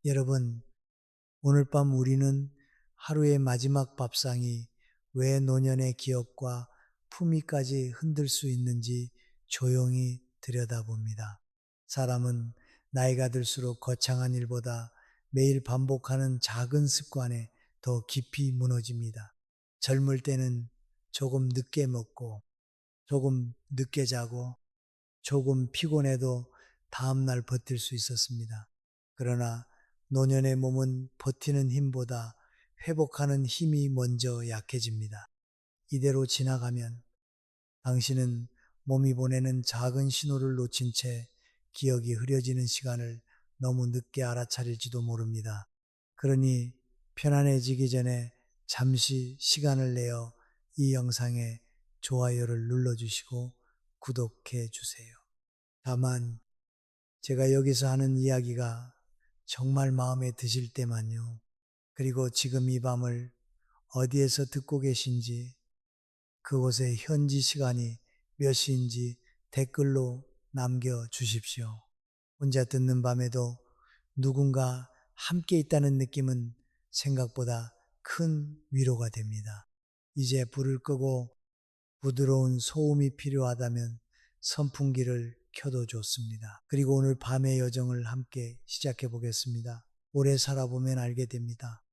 여러분, 오늘 밤 우리는 하루의 마지막 밥상이 왜 노년의 기억과 품위까지 흔들 수 있는지 조용히 들여다봅니다. 사람은 나이가 들수록 거창한 일보다 매일 반복하는 작은 습관에 더 깊이 무너집니다. 젊을 때는 조금 늦게 먹고, 조금 늦게 자고, 조금 피곤해도 다음날 버틸 수 있었습니다. 그러나 노년의 몸은 버티는 힘보다 회복하는 힘이 먼저 약해집니다. 이대로 지나가면 당신은 몸이 보내는 작은 신호를 놓친 채 기억이 흐려지는 시간을 너무 늦게 알아차릴지도 모릅니다. 그러니 편안해지기 전에 잠시 시간을 내어 이 영상에 좋아요를 눌러주시고 구독해 주세요. 다만 제가 여기서 하는 이야기가 정말 마음에 드실 때만요. 그리고 지금 이 밤을 어디에서 듣고 계신지, 그곳의 현지 시간이 몇 시인지 댓글로 남겨주십시오. 혼자 듣는 밤에도 누군가 함께 있다는 느낌은 생각보다 큰 위로가 됩니다. 이제 불을 끄고 부드러운 소음이 필요하다면 선풍기를 켜도 좋습니다. 그리고 오늘 밤의 여정을 함께 시작해 보겠습니다. 오래 살아보면 알게 됩니다.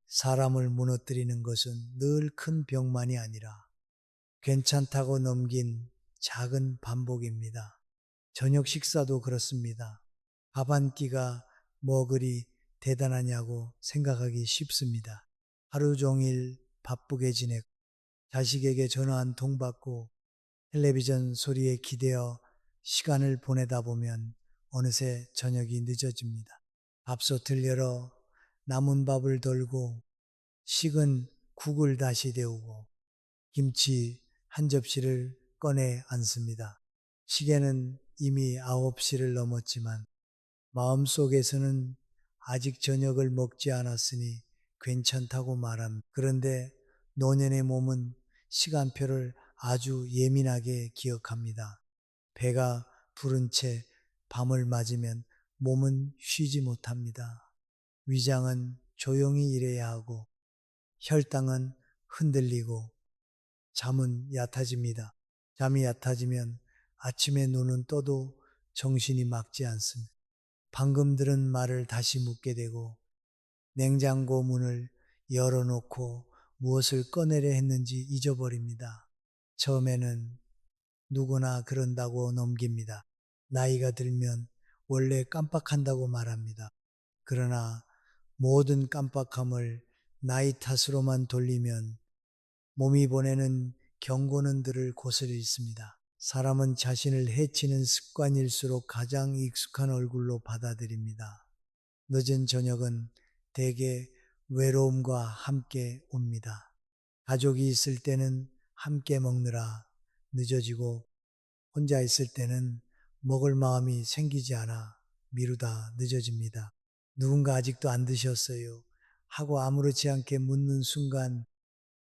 사람을 무너뜨리는 것은 늘 큰 병만이 아니라 괜찮다고 넘긴 작은 반복입니다. 저녁 식사도 그렇습니다. 밥 한 끼가 뭐 그리 대단하냐고 생각하기 쉽습니다. 하루 종일 바쁘게 지내고 자식에게 전화 한 통 받고 텔레비전 소리에 기대어 시간을 보내다 보면 어느새 저녁이 늦어집니다. 밥솥을 열어 남은 밥을 덜고 식은 국을 다시 데우고 김치 한 접시를 꺼내 앉습니다. 시계는 이미 9시를 넘었지만 마음속에서는 아직 저녁을 먹지 않았으니 괜찮다고 말합니다. 그런데 노년의 몸은 시간표를 아주 예민하게 기억합니다. 배가 부른 채 밤을 맞으면 몸은 쉬지 못합니다. 위장은 조용히 일해야 하고 혈당은 흔들리고 잠은 얕아집니다. 잠이 얕아지면 아침에 눈은 떠도 정신이 막지 않습니다. 방금 들은 말을 다시 묻게 되고 냉장고 문을 열어놓고 무엇을 꺼내려 했는지 잊어버립니다. 처음에는 누구나 그런다고 넘깁니다. 나이가 들면 원래 깜빡한다고 말합니다. 그러나 모든 깜빡함을 나이 탓으로만 돌리면 몸이 보내는 경고는 들을 곳을 잃습니다. 사람은 자신을 해치는 습관일수록 가장 익숙한 얼굴로 받아들입니다. 늦은 저녁은 대개 외로움과 함께 옵니다. 가족이 있을 때는 함께 먹느라 늦어지고 혼자 있을 때는 먹을 마음이 생기지 않아 미루다 늦어집니다. 누군가 아직도 안 드셨어요 하고 아무렇지 않게 묻는 순간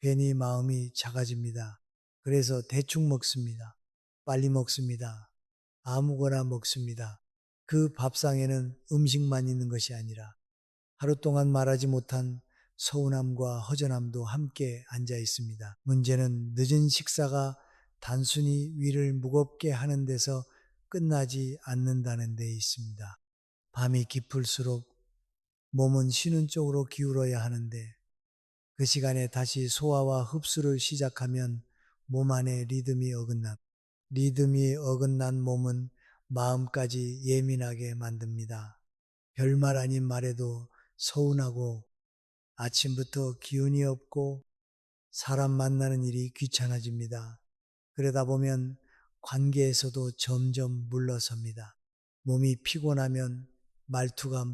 괜히 마음이 작아집니다. 그래서 대충 먹습니다. 빨리 먹습니다. 아무거나 먹습니다. 그 밥상에는 음식만 있는 것이 아니라 하루 동안 말하지 못한 서운함과 허전함도 함께 앉아 있습니다. 문제는 늦은 식사가 단순히 위를 무겁게 하는 데서 끝나지 않는다는 데 있습니다. 밤이 깊을수록 몸은 쉬는 쪽으로 기울어야 하는데 그 시간에 다시 소화와 흡수를 시작하면 몸 안에 리듬이 어긋난 몸은 마음까지 예민하게 만듭니다. 별말 아닌 말에도 서운하고 아침부터 기운이 없고 사람 만나는 일이 귀찮아집니다. 그러다 보면 관계에서도 점점 물러섭니다. 몸이 피곤하면 말투가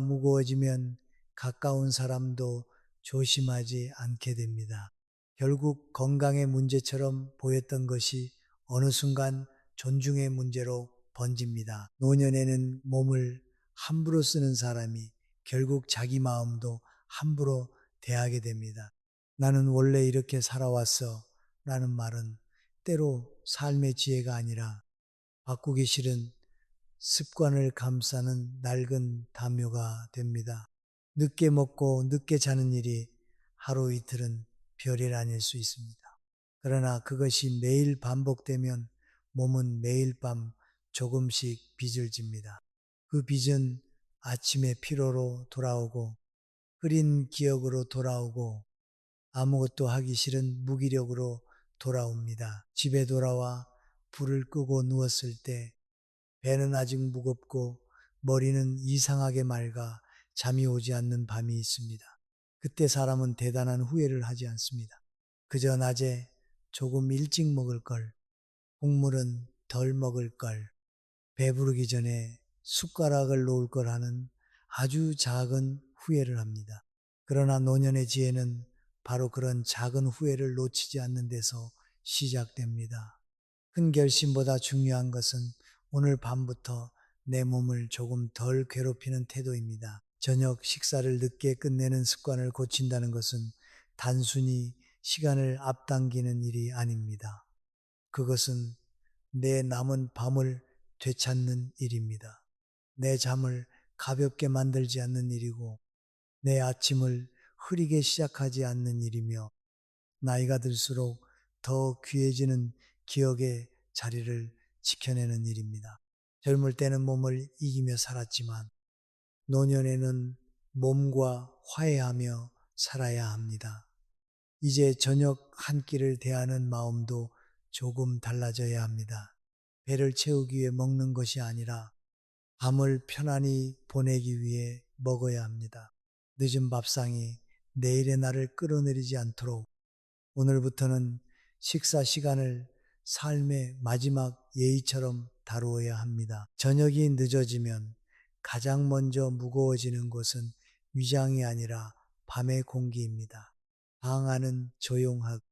무거워지면 가까운 사람도 조심하지 않게 됩니다. 결국 건강의 문제처럼 보였던 것이 어느 순간 존중의 문제로 번집니다. 노년에는 몸을 함부로 쓰는 사람이 결국 자기 마음도 함부로 대하게 됩니다. 나는 원래 이렇게 살아왔어 라는 말은 때로 삶의 지혜가 아니라 바꾸기 싫은 습관을 감싸는 낡은 담요가 됩니다. 늦게 먹고 늦게 자는 일이 하루 이틀은 별일 아닐 수 있습니다. 그러나 그것이 매일 반복되면 몸은 매일 밤 조금씩 빚을 집니다. 그 빚은 아침에 피로로 돌아오고 흐린 기억으로 돌아오고 아무것도 하기 싫은 무기력으로 돌아옵니다. 집에 돌아와 불을 끄고 누웠을 때 배는 아직 무겁고 머리는 이상하게 맑아 잠이 오지 않는 밤이 있습니다. 그때 사람은 대단한 후회를 하지 않습니다. 그저 낮에 조금 일찍 먹을 걸, 국물은 덜 먹을 걸, 배부르기 전에 숟가락을 놓을 걸 하는 아주 작은 후회를 합니다. 그러나 노년의 지혜는 바로 그런 작은 후회를 놓치지 않는 데서 시작됩니다. 큰 결심보다 중요한 것은 오늘 밤부터 내 몸을 조금 덜 괴롭히는 태도입니다. 저녁 식사를 늦게 끝내는 습관을 고친다는 것은 단순히 시간을 앞당기는 일이 아닙니다. 그것은 내 남은 밤을 되찾는 일입니다. 내 잠을 가볍게 만들지 않는 일이고 내 아침을 흐리게 시작하지 않는 일이며 나이가 들수록 더 귀해지는 기억의 자리를 지켜내는 일입니다. 젊을 때는 몸을 이기며 살았지만 노년에는 몸과 화해하며 살아야 합니다. 이제 저녁 한 끼를 대하는 마음도 조금 달라져야 합니다. 배를 채우기 위해 먹는 것이 아니라 밤을 편안히 보내기 위해 먹어야 합니다. 늦은 밥상이 내일의 나를 끌어내리지 않도록 오늘부터는 식사 시간을 삶의 마지막 예의처럼 다루어야 합니다. 저녁이 늦어지면 가장 먼저 무거워지는 것은 위장이 아니라 밤의 공기입니다. 방 안은 조용하고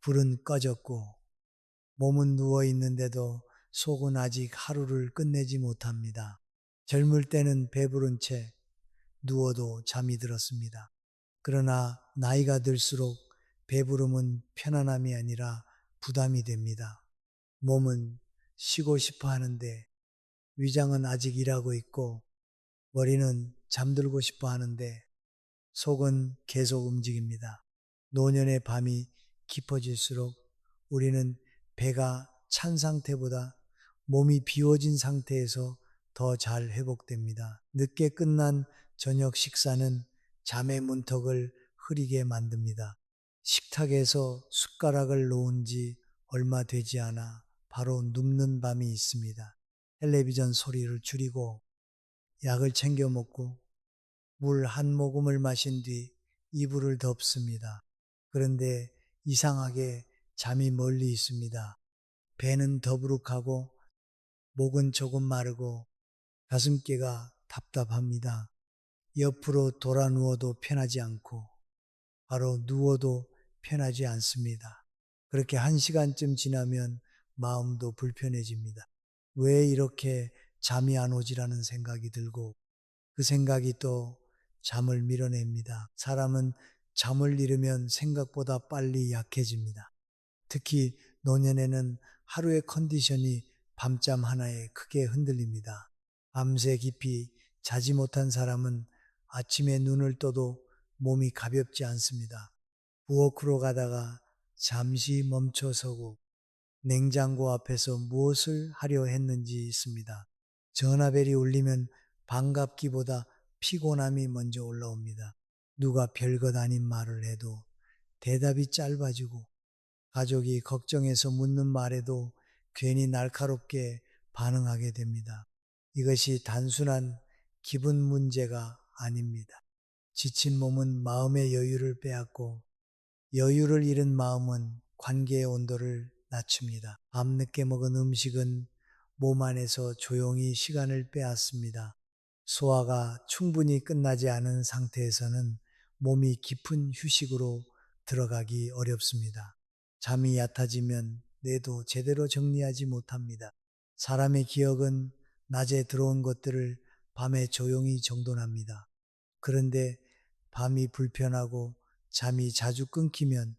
불은 꺼졌고 몸은 누워 있는데도 속은 아직 하루를 끝내지 못합니다. 젊을 때는 배부른 채 누워도 잠이 들었습니다. 그러나 나이가 들수록 배부름은 편안함이 아니라 부담이 됩니다. 몸은 쉬고 싶어 하는데 위장은 아직 일하고 있고 머리는 잠들고 싶어 하는데 속은 계속 움직입니다. 노년의 밤이 깊어질수록 우리는 배가 찬 상태보다 몸이 비워진 상태에서 더 잘 회복됩니다. 늦게 끝난 저녁 식사는 잠의 문턱을 흐리게 만듭니다. 식탁에서 숟가락을 놓은 지 얼마 되지 않아 바로 눕는 밤이 있습니다. 텔레비전 소리를 줄이고 약을 챙겨 먹고 물 한 모금을 마신 뒤 이불을 덮습니다. 그런데 이상하게 잠이 멀리 있습니다. 배는 더부룩하고 목은 조금 마르고 가슴께가 답답합니다. 옆으로 돌아 누워도 편하지 않고 바로 누워도 편하지 않습니다. 그렇게 1시간쯤 지나면 마음도 불편해집니다. 왜 이렇게 잠이 안 오지라는 생각이 들고 그 생각이 또 잠을 밀어냅니다. 사람은 잠을 잃으면 생각보다 빨리 약해집니다. 특히 노년에는 하루의 컨디션이 밤잠 하나에 크게 흔들립니다. 밤새 깊이 자지 못한 사람은 아침에 눈을 떠도 몸이 가볍지 않습니다. 부엌으로 가다가 잠시 멈춰서고 냉장고 앞에서 무엇을 하려 했는지 있습니다. 전화벨이 울리면 반갑기보다 피곤함이 먼저 올라옵니다. 누가 별것 아닌 말을 해도 대답이 짧아지고 가족이 걱정해서 묻는 말에도 괜히 날카롭게 반응하게 됩니다. 이것이 단순한 기분 문제가 아닙니다. 지친 몸은 마음의 여유를 빼앗고 여유를 잃은 마음은 관계의 온도를 낮춥니다. 밤늦게 먹은 음식은 몸 안에서 조용히 시간을 빼앗습니다. 소화가 충분히 끝나지 않은 상태에서는 몸이 깊은 휴식으로 들어가기 어렵습니다. 잠이 얕아지면 뇌도 제대로 정리하지 못합니다. 사람의 기억은 낮에 들어온 것들을 밤에 조용히 정돈합니다. 그런데 밤이 불편하고 잠이 자주 끊기면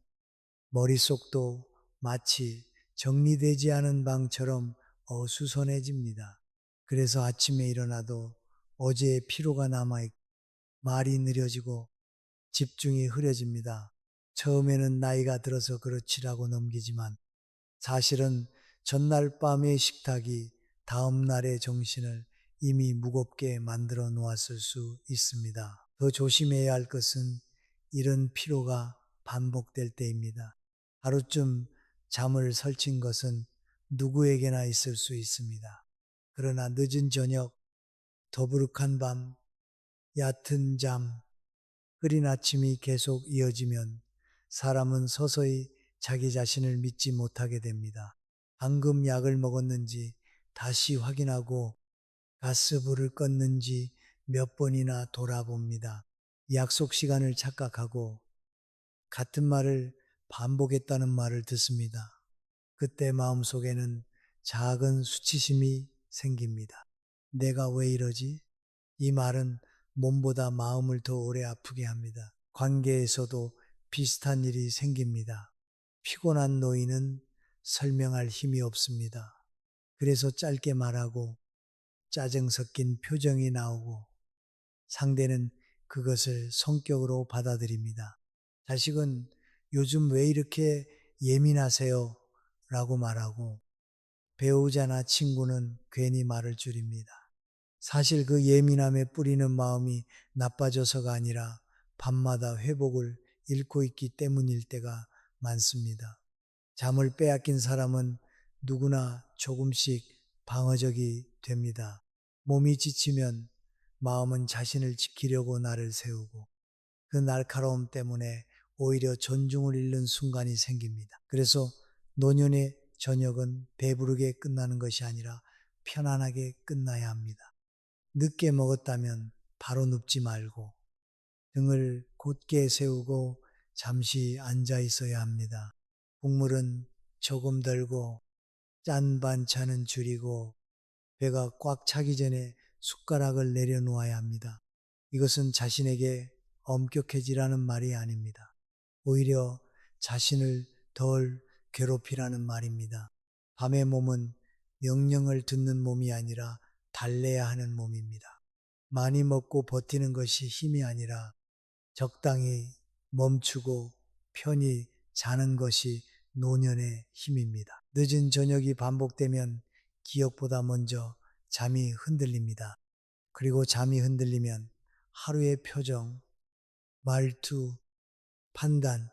머릿속도 마치 정리되지 않은 방처럼 어수선해집니다. 그래서 아침에 일어나도 어제의 피로가 남아있고 말이 느려지고 집중이 흐려집니다. 처음에는 나이가 들어서 그렇지라고 넘기지만 사실은 전날 밤의 식탁이 다음 날의 정신을 이미 무겁게 만들어 놓았을 수 있습니다. 더 조심해야 할 것은 이런 피로가 반복될 때입니다. 하루쯤 잠을 설친 것은 누구에게나 있을 수 있습니다. 그러나 늦은 저녁, 더부룩한 밤, 얕은 잠, 흐린 아침이 계속 이어지면 사람은 서서히 자기 자신을 믿지 못하게 됩니다. 방금 약을 먹었는지 다시 확인하고 가스불을 껐는지 몇 번이나 돌아봅니다. 약속 시간을 착각하고 같은 말을 반복했다는 말을 듣습니다. 그때 마음속에는 작은 수치심이 생깁니다. 내가 왜 이러지? 이 말은 몸보다 마음을 더 오래 아프게 합니다. 관계에서도 비슷한 일이 생깁니다. 피곤한 노인은 설명할 힘이 없습니다. 그래서 짧게 말하고 짜증 섞인 표정이 나오고 상대는 그것을 성격으로 받아들입니다. 자식은 요즘 왜 이렇게 예민하세요? 라고 말하고 배우자나 친구는 괜히 말을 줄입니다. 사실 그 예민함에 뿌리는 마음이 나빠져서가 아니라 밤마다 회복을 잃고 있기 때문일 때가 많습니다. 잠을 빼앗긴 사람은 누구나 조금씩 방어적이 됩니다. 몸이 지치면 마음은 자신을 지키려고 날을 세우고 그 날카로움 때문에 오히려 존중을 잃는 순간이 생깁니다. 그래서 노년의 저녁은 배부르게 끝나는 것이 아니라 편안하게 끝나야 합니다. 늦게 먹었다면 바로 눕지 말고 등을 곧게 세우고 잠시 앉아 있어야 합니다. 국물은 조금 덜고 짠 반찬은 줄이고 배가 꽉 차기 전에 숟가락을 내려놓아야 합니다. 이것은 자신에게 엄격해지라는 말이 아닙니다. 오히려 자신을 덜 괴롭히라는 말입니다. 밤의 몸은 명령을 듣는 몸이 아니라 달래야 하는 몸입니다. 많이 먹고 버티는 것이 힘이 아니라 적당히 멈추고 편히 자는 것이 노년의 힘입니다. 늦은 저녁이 반복되면 기억보다 먼저 잠이 흔들립니다. 그리고 잠이 흔들리면 하루의 표정, 말투, 판단,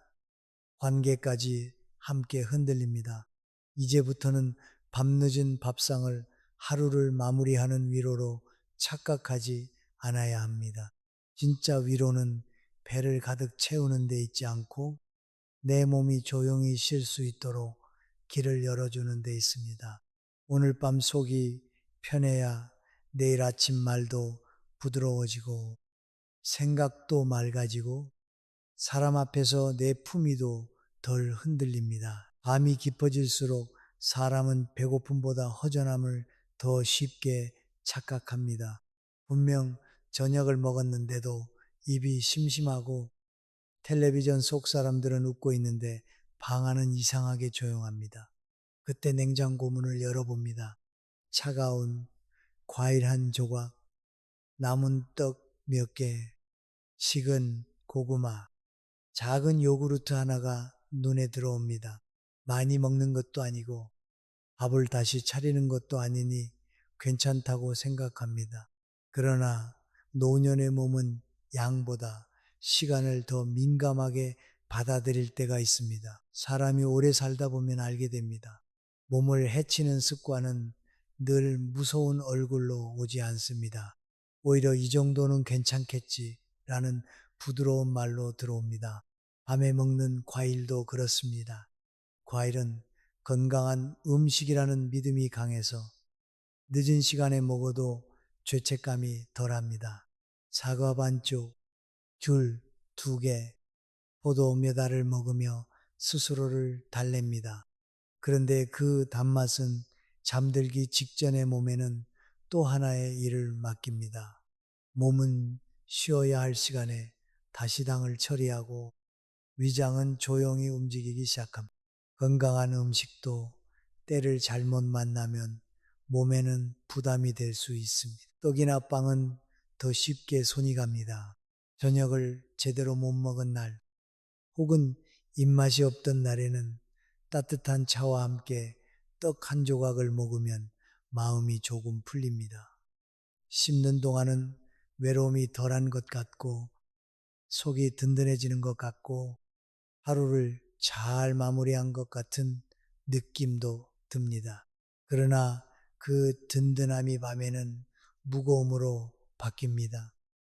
관계까지 함께 흔들립니다. 이제부터는 밤늦은 밥상을 하루를 마무리하는 위로로 착각하지 않아야 합니다. 진짜 위로는 배를 가득 채우는 데 있지 않고 내 몸이 조용히 쉴 수 있도록 길을 열어주는 데 있습니다. 오늘 밤 속이 편해야 내일 아침 말도 부드러워지고 생각도 맑아지고 사람 앞에서 내 품위도 덜 흔들립니다. 밤이 깊어질수록 사람은 배고픔보다 허전함을 더 쉽게 착각합니다. 분명 저녁을 먹었는데도 입이 심심하고 텔레비전 속 사람들은 웃고 있는데 방 안은 이상하게 조용합니다. 그때 냉장고 문을 열어봅니다. 차가운 과일 한 조각, 남은 떡 몇 개, 식은 고구마, 작은 요구르트 하나가 눈에 들어옵니다. 많이 먹는 것도 아니고 밥을 다시 차리는 것도 아니니 괜찮다고 생각합니다. 그러나 노년의 몸은 양보다 시간을 더 민감하게 받아들일 때가 있습니다. 사람이 오래 살다 보면 알게 됩니다. 몸을 해치는 습관은 늘 무서운 얼굴로 오지 않습니다. 오히려 이 정도는 괜찮겠지라는 부드러운 말로 들어옵니다. 밤에 먹는 과일도 그렇습니다. 과일은 건강한 음식이라는 믿음이 강해서 늦은 시간에 먹어도 죄책감이 덜합니다. 사과 반쪽, 귤 2개, 포도 몇 알을 먹으며 스스로를 달랩니다. 그런데 그 단맛은 잠들기 직전의 몸에는 또 하나의 일을 맡깁니다. 몸은 쉬어야 할 시간에 다시당을 처리하고 위장은 조용히 움직이기 시작합니다. 건강한 음식도 때를 잘못 만나면 몸에는 부담이 될 수 있습니다. 떡이나 빵은 더 쉽게 손이 갑니다. 저녁을 제대로 못 먹은 날, 혹은 입맛이 없던 날에는 따뜻한 차와 함께 떡 한 조각을 먹으면 마음이 조금 풀립니다. 씹는 동안은 외로움이 덜한 것 같고 속이 든든해지는 것 같고 하루를 잘 마무리한 것 같은 느낌도 듭니다. 그러나 그 든든함이 밤에는 무거움으로 바뀝니다.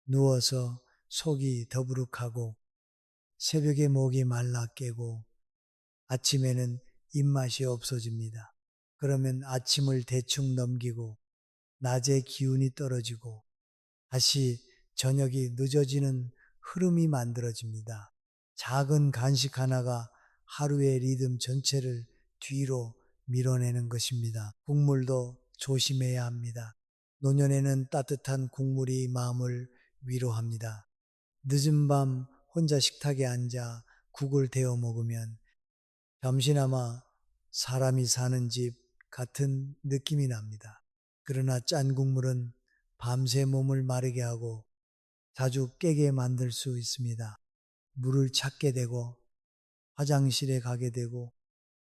누워서 속이 더부룩하고 새벽에 목이 말라 깨고 아침에는 입맛이 없어집니다. 그러면 아침을 대충 넘기고 낮에 기운이 떨어지고 다시 저녁이 늦어지는 흐름이 만들어집니다. 작은 간식 하나가 하루의 리듬 전체를 뒤로 밀어내는 것입니다. 국물도 조심해야 합니다. 노년에는 따뜻한 국물이 마음을 위로합니다. 늦은 밤 혼자 식탁에 앉아 국을 데워 먹으면 잠시나마 사람이 사는 집 같은 느낌이 납니다. 그러나 짠 국물은 밤새 몸을 마르게 하고 자주 깨게 만들 수 있습니다. 물을 찾게 되고 화장실에 가게 되고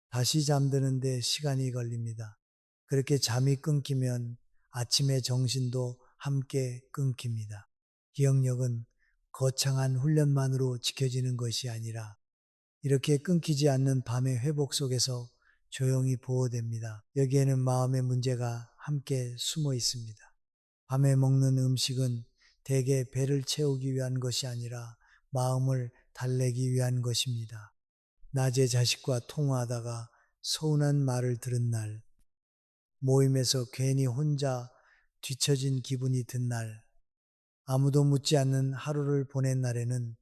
다시 잠드는데 시간이 걸립니다. 그렇게 잠이 끊기면 아침에 정신도 함께 끊깁니다. 기억력은 거창한 훈련만으로 지켜지는 것이 아니라 이렇게 끊기지 않는 밤의 회복 속에서 조용히 보호됩니다. 여기에는 마음의 문제가 함께 숨어 있습니다. 밤에 먹는 음식은 대개 배를 채우기 위한 것이 아니라 마음을 달래기 위한 것입니다. 낮에 자식과 통화하다가 서운한 말을 들은 날, 모임에서 괜히 혼자 뒤처진 기분이 든 날, 아무도 묻지 않는 하루를 보낸 날에는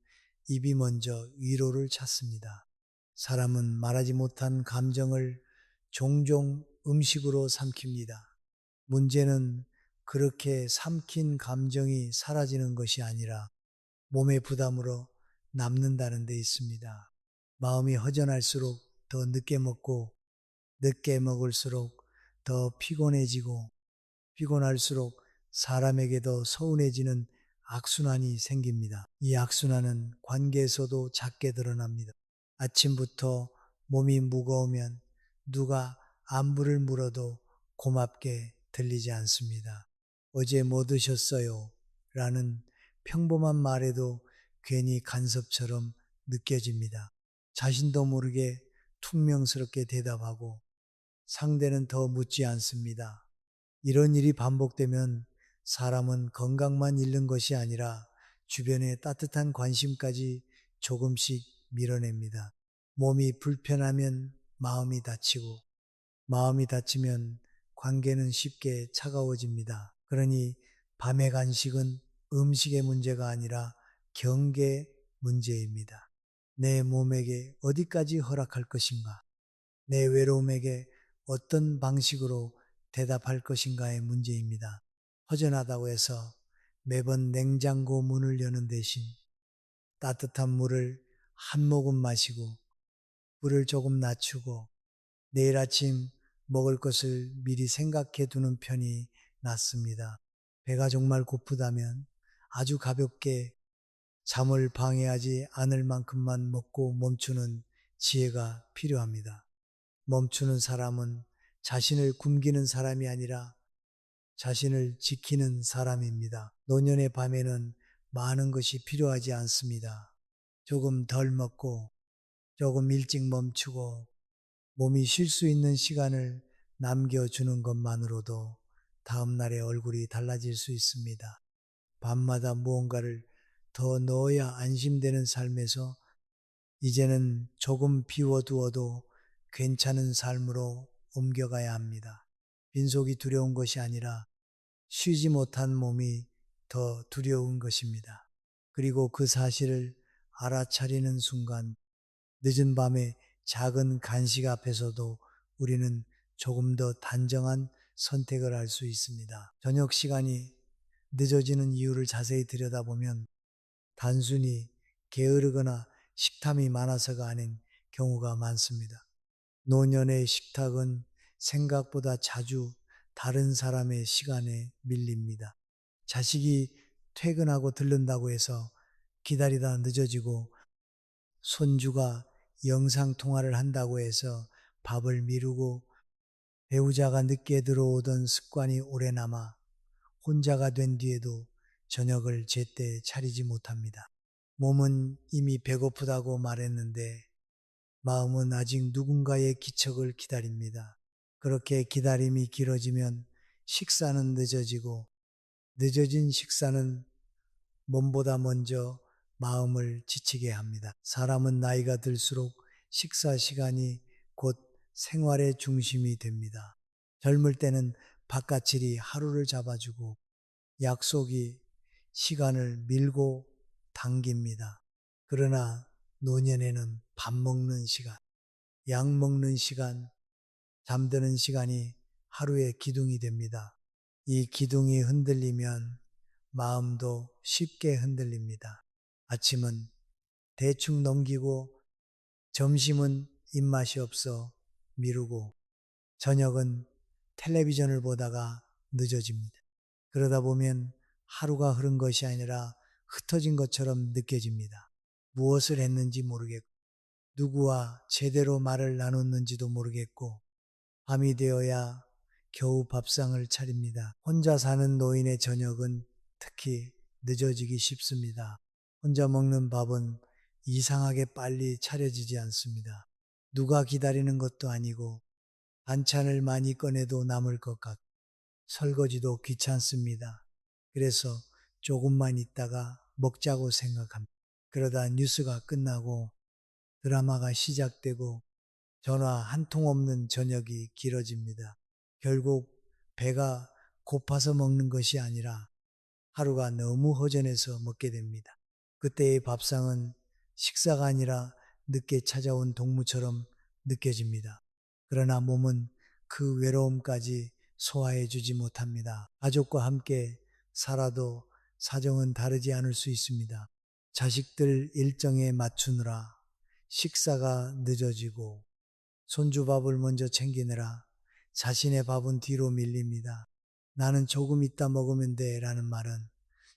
입이 먼저 위로를 찾습니다. 사람은 말하지 못한 감정을 종종 음식으로 삼킵니다. 문제는 그렇게 삼킨 감정이 사라지는 것이 아니라 몸의 부담으로 남는다는 데 있습니다. 마음이 허전할수록 더 늦게 먹고 늦게 먹을수록 더 피곤해지고 피곤할수록 사람에게도 서운해지는 악순환이 생깁니다. 이 악순환은 관계에서도 작게 드러납니다. 아침부터 몸이 무거우면 누가 안부를 물어도 고맙게 들리지 않습니다. 어제 뭐 드셨어요? 라는 평범한 말에도 괜히 간섭처럼 느껴집니다. 자신도 모르게 퉁명스럽게 대답하고 상대는 더 묻지 않습니다. 이런 일이 반복되면 사람은 건강만 잃는 것이 아니라 주변의 따뜻한 관심까지 조금씩 밀어냅니다. 몸이 불편하면 마음이 다치고 마음이 다치면 관계는 쉽게 차가워집니다. 그러니 밤의 간식은 음식의 문제가 아니라 경계 문제입니다. 내 몸에게 어디까지 허락할 것인가? 내 외로움에게 어떤 방식으로 대답할 것인가의 문제입니다. 허전하다고 해서 매번 냉장고 문을 여는 대신 따뜻한 물을 한 모금 마시고 불을 조금 낮추고 내일 아침 먹을 것을 미리 생각해 두는 편이 낫습니다. 배가 정말 고프다면 아주 가볍게 잠을 방해하지 않을 만큼만 먹고 멈추는 지혜가 필요합니다. 멈추는 사람은 자신을 굶기는 사람이 아니라 자신을 지키는 사람입니다. 노년의 밤에는 많은 것이 필요하지 않습니다. 조금 덜 먹고 조금 일찍 멈추고 몸이 쉴 수 있는 시간을 남겨주는 것만으로도 다음날의 얼굴이 달라질 수 있습니다. 밤마다 무언가를 더 넣어야 안심되는 삶에서 이제는 조금 비워두어도 괜찮은 삶으로 옮겨가야 합니다. 빈속이 두려운 것이 아니라 쉬지 못한 몸이 더 두려운 것입니다. 그리고 그 사실을 알아차리는 순간 늦은 밤에 작은 간식 앞에서도 우리는 조금 더 단정한 선택을 할 수 있습니다. 저녁 시간이 늦어지는 이유를 자세히 들여다보면 단순히 게으르거나 식탐이 많아서가 아닌 경우가 많습니다. 노년의 식탁은 생각보다 자주 다른 사람의 시간에 밀립니다. 자식이 퇴근하고 들른다고 해서 기다리다 늦어지고, 손주가 영상통화를 한다고 해서 밥을 미루고, 배우자가 늦게 들어오던 습관이 오래 남아 혼자가 된 뒤에도 저녁을 제때 차리지 못합니다. 몸은 이미 배고프다고 말했는데 마음은 아직 누군가의 기척을 기다립니다. 그렇게 기다림이 길어지면 식사는 늦어지고, 늦어진 식사는 몸보다 먼저 마음을 지치게 합니다. 사람은 나이가 들수록 식사 시간이 곧 생활의 중심이 됩니다. 젊을 때는 바깥일이 하루를 잡아주고, 약속이 시간을 밀고 당깁니다. 그러나 노년에는 밥 먹는 시간, 약 먹는 시간, 잠드는 시간이 하루의 기둥이 됩니다. 이 기둥이 흔들리면 마음도 쉽게 흔들립니다. 아침은 대충 넘기고, 점심은 입맛이 없어 미루고, 저녁은 텔레비전을 보다가 늦어집니다. 그러다 보면 하루가 흐른 것이 아니라 흩어진 것처럼 느껴집니다. 무엇을 했는지 모르겠고, 누구와 제대로 말을 나눴는지도 모르겠고, 밤이 되어야 겨우 밥상을 차립니다. 혼자 사는 노인의 저녁은 특히 늦어지기 쉽습니다. 혼자 먹는 밥은 이상하게 빨리 차려지지 않습니다. 누가 기다리는 것도 아니고, 반찬을 많이 꺼내도 남을 것 같고, 설거지도 귀찮습니다. 그래서 조금만 있다가 먹자고 생각합니다. 그러다 뉴스가 끝나고 드라마가 시작되고 전화 한 통 없는 저녁이 길어집니다. 결국 배가 고파서 먹는 것이 아니라 하루가 너무 허전해서 먹게 됩니다. 그때의 밥상은 식사가 아니라 늦게 찾아온 동무처럼 느껴집니다. 그러나 몸은 그 외로움까지 소화해 주지 못합니다. 가족과 함께 살아도 사정은 다르지 않을 수 있습니다. 자식들 일정에 맞추느라 식사가 늦어지고, 손주 밥을 먼저 챙기느라 자신의 밥은 뒤로 밀립니다. 나는 조금 있다 먹으면 돼 라는 말은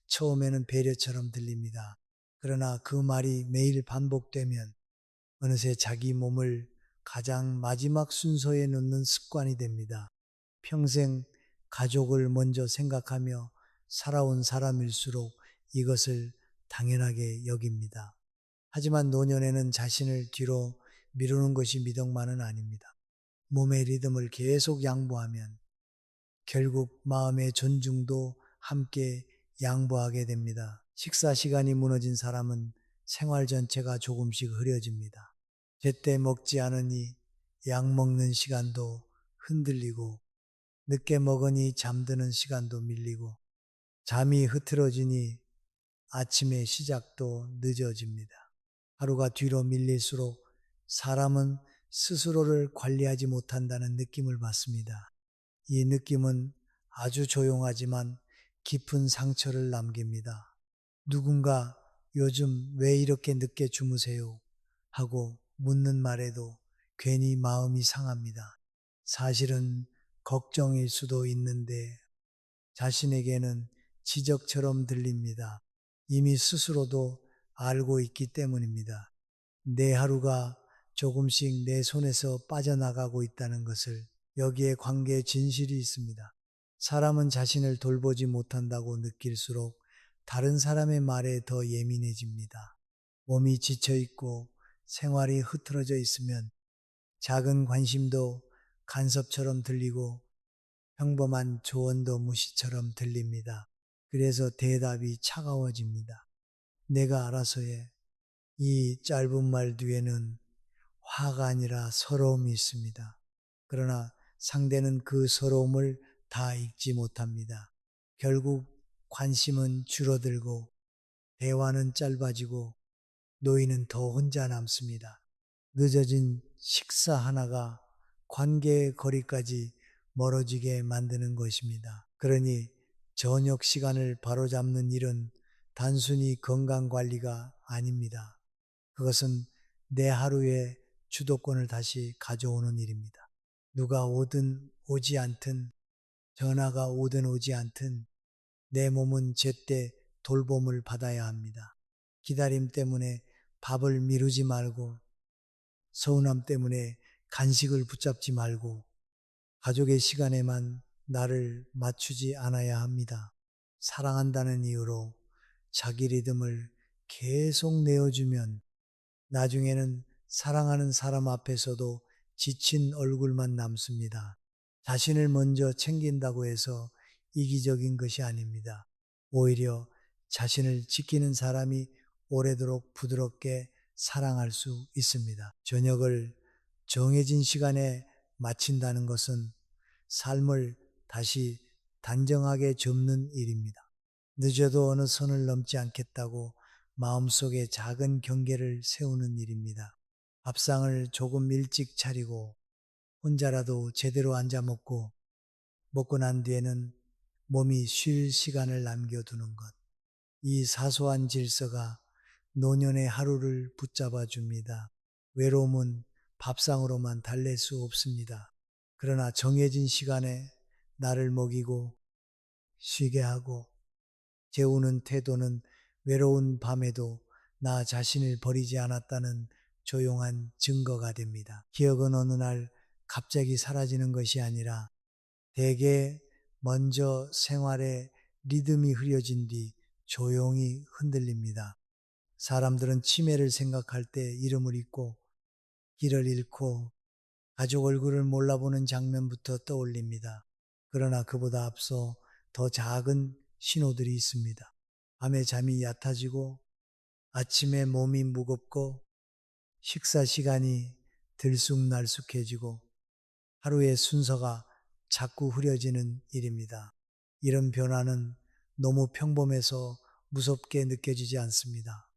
처음에는 배려처럼 들립니다. 그러나 그 말이 매일 반복되면 어느새 자기 몸을 가장 마지막 순서에 놓는 습관이 됩니다. 평생 가족을 먼저 생각하며 살아온 사람일수록 이것을 당연하게 여깁니다. 하지만 노년에는 자신을 뒤로 미루는 것이 미덕만은 아닙니다. 몸의 리듬을 계속 양보하면 결국 마음의 존중도 함께 양보하게 됩니다. 식사 시간이 무너진 사람은 생활 전체가 조금씩 흐려집니다. 제때 먹지 않으니 약 먹는 시간도 흔들리고, 늦게 먹으니 잠드는 시간도 밀리고, 잠이 흐트러지니 아침의 시작도 늦어집니다. 하루가 뒤로 밀릴수록 사람은 스스로를 관리하지 못한다는 느낌을 받습니다. 이 느낌은 아주 조용하지만 깊은 상처를 남깁니다. 누군가 요즘 왜 이렇게 늦게 주무세요? 하고 묻는 말에도 괜히 마음이 상합니다. 사실은 걱정일 수도 있는데 자신에게는 지적처럼 들립니다. 이미 스스로도 알고 있기 때문입니다. 내 하루가 조금씩 내 손에서 빠져나가고 있다는 것을, 여기에 관계에 진실이 있습니다. 사람은 자신을 돌보지 못한다고 느낄수록 다른 사람의 말에 더 예민해집니다. 몸이 지쳐있고 생활이 흐트러져 있으면 작은 관심도 간섭처럼 들리고 평범한 조언도 무시처럼 들립니다. 그래서 대답이 차가워집니다. 내가 알아서 해. 이 짧은 말 뒤에는 화가 아니라 서러움이 있습니다. 그러나 상대는 그 서러움을 다 읽지 못합니다. 결국 관심은 줄어들고 대화는 짧아지고 노인은 더 혼자 남습니다. 늦어진 식사 하나가 관계의 거리까지 멀어지게 만드는 것입니다. 그러니 저녁 시간을 바로잡는 일은 단순히 건강 관리가 아닙니다. 그것은 내 하루의 주도권을 다시 가져오는 일입니다. 누가 오든 오지 않든 전화가 오든 오지 않든 내 몸은 제때 돌봄을 받아야 합니다. 기다림 때문에 밥을 미루지 말고, 서운함 때문에 간식을 붙잡지 말고, 가족의 시간에만 나를 맞추지 않아야 합니다. 사랑한다는 이유로 자기 리듬을 계속 내어주면 나중에는 사랑하는 사람 앞에서도 지친 얼굴만 남습니다. 자신을 먼저 챙긴다고 해서 이기적인 것이 아닙니다. 오히려 자신을 지키는 사람이 오래도록 부드럽게 사랑할 수 있습니다. 저녁을 정해진 시간에 마친다는 것은 삶을 다시 단정하게 접는 일입니다. 늦어도 어느 선을 넘지 않겠다고 마음속에 작은 경계를 세우는 일입니다. 밥상을 조금 일찍 차리고 혼자라도 제대로 앉아 먹고 난 뒤에는 몸이 쉴 시간을 남겨두는 것. 이 사소한 질서가 노년의 하루를 붙잡아 줍니다. 외로움은 밥상으로만 달랠 수 없습니다. 그러나 정해진 시간에 나를 먹이고 쉬게 하고 재우는 태도는 외로운 밤에도 나 자신을 버리지 않았다는 조용한 증거가 됩니다. 기억은 어느 날 갑자기 사라지는 것이 아니라 대개 먼저 생활의 리듬이 흐려진 뒤 조용히 흔들립니다. 사람들은 치매를 생각할 때 이름을 잊고 길을 잃고 가족 얼굴을 몰라보는 장면부터 떠올립니다. 그러나 그보다 앞서 더 작은 신호들이 있습니다. 밤에 잠이 얕아지고 아침에 몸이 무겁고 식사 시간이 들쑥날쑥해지고 하루의 순서가 자꾸 흐려지는 일입니다. 이런 변화는 너무 평범해서 무섭게 느껴지지 않습니다.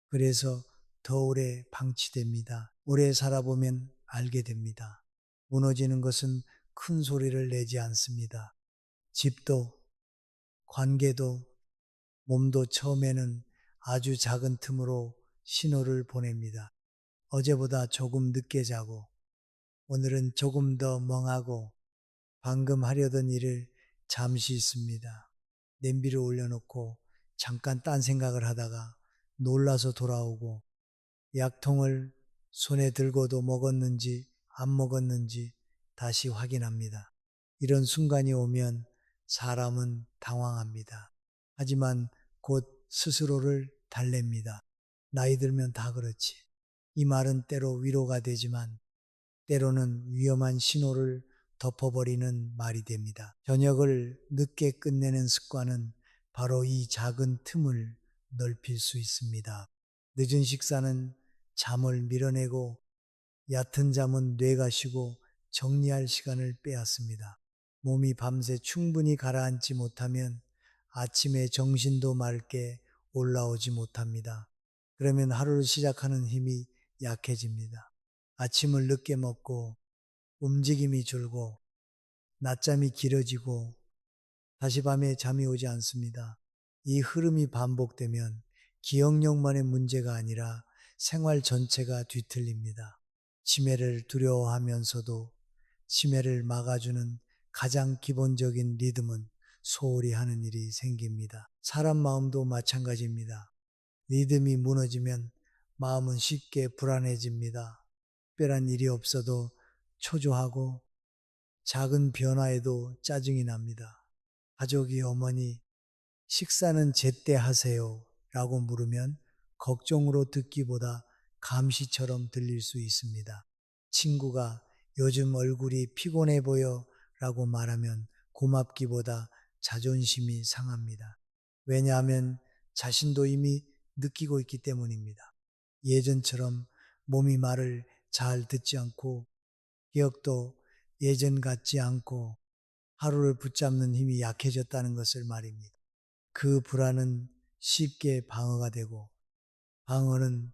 그래서 더 오래 방치됩니다. 오래 살아보면 알게 됩니다. 무너지는 것은 큰 소리를 내지 않습니다. 집도, 관계도, 몸도 처음에는 아주 작은 틈으로 신호를 보냅니다. 어제보다 조금 늦게 자고, 오늘은 조금 더 멍하고, 방금 하려던 일을 잠시 있습니다. 냄비를 올려놓고 잠깐 딴 생각을 하다가 놀라서 돌아오고 약통을 손에 들고도 먹었는지 안 먹었는지 다시 확인합니다. 이런 순간이 오면 사람은 당황합니다. 하지만 곧 스스로를 달랩니다. 나이 들면 다 그렇지. 이 말은 때로 위로가 되지만 때로는 위험한 신호를 덮어버리는 말이 됩니다. 저녁을 늦게 끝내는 습관은 바로 이 작은 틈을 넓힐 수 있습니다. 늦은 식사는 잠을 밀어내고 얕은 잠은 뇌가 쉬고 정리할 시간을 빼앗습니다. 몸이 밤새 충분히 가라앉지 못하면 아침에 정신도 맑게 올라오지 못합니다. 그러면 하루를 시작하는 힘이 약해집니다. 아침을 늦게 먹고 움직임이 줄고 낮잠이 길어지고 다시 밤에 잠이 오지 않습니다. 이 흐름이 반복되면 기억력만의 문제가 아니라 생활 전체가 뒤틀립니다. 치매를 두려워하면서도 치매를 막아주는 가장 기본적인 리듬은 소홀히 하는 일이 생깁니다. 사람 마음도 마찬가지입니다. 리듬이 무너지면 마음은 쉽게 불안해집니다. 특별한 일이 없어도 초조하고 작은 변화에도 짜증이 납니다. 가족이 어머니, 식사는 제때 하세요 라고 물으면 걱정으로 듣기보다 감시처럼 들릴 수 있습니다. 친구가 요즘 얼굴이 피곤해 보여 라고 말하면 고맙기보다 자존심이 상합니다. 왜냐하면 자신도 이미 느끼고 있기 때문입니다. 예전처럼 몸이 말을 잘 듣지 않고 기억도 예전 같지 않고 하루를 붙잡는 힘이 약해졌다는 것을 말입니다. 그 불안은 쉽게 방어가 되고 방어는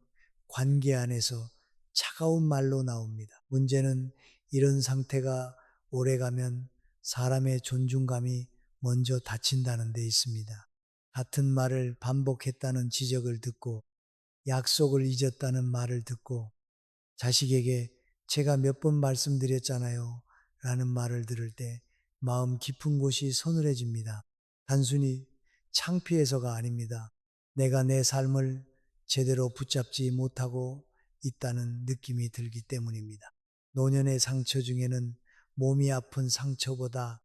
관계 안에서 차가운 말로 나옵니다. 문제는 이런 상태가 오래가면 사람의 존중감이 먼저 다친다는 데 있습니다. 같은 말을 반복했다는 지적을 듣고 약속을 잊었다는 말을 듣고 자식에게 제가 몇 번 말씀드렸잖아요 라는 말을 들을 때 마음 깊은 곳이 서늘해집니다. 단순히 창피해서가 아닙니다. 내가 내 삶을 제대로 붙잡지 못하고 있다는 느낌이 들기 때문입니다. 노년의 상처 중에는 몸이 아픈 상처보다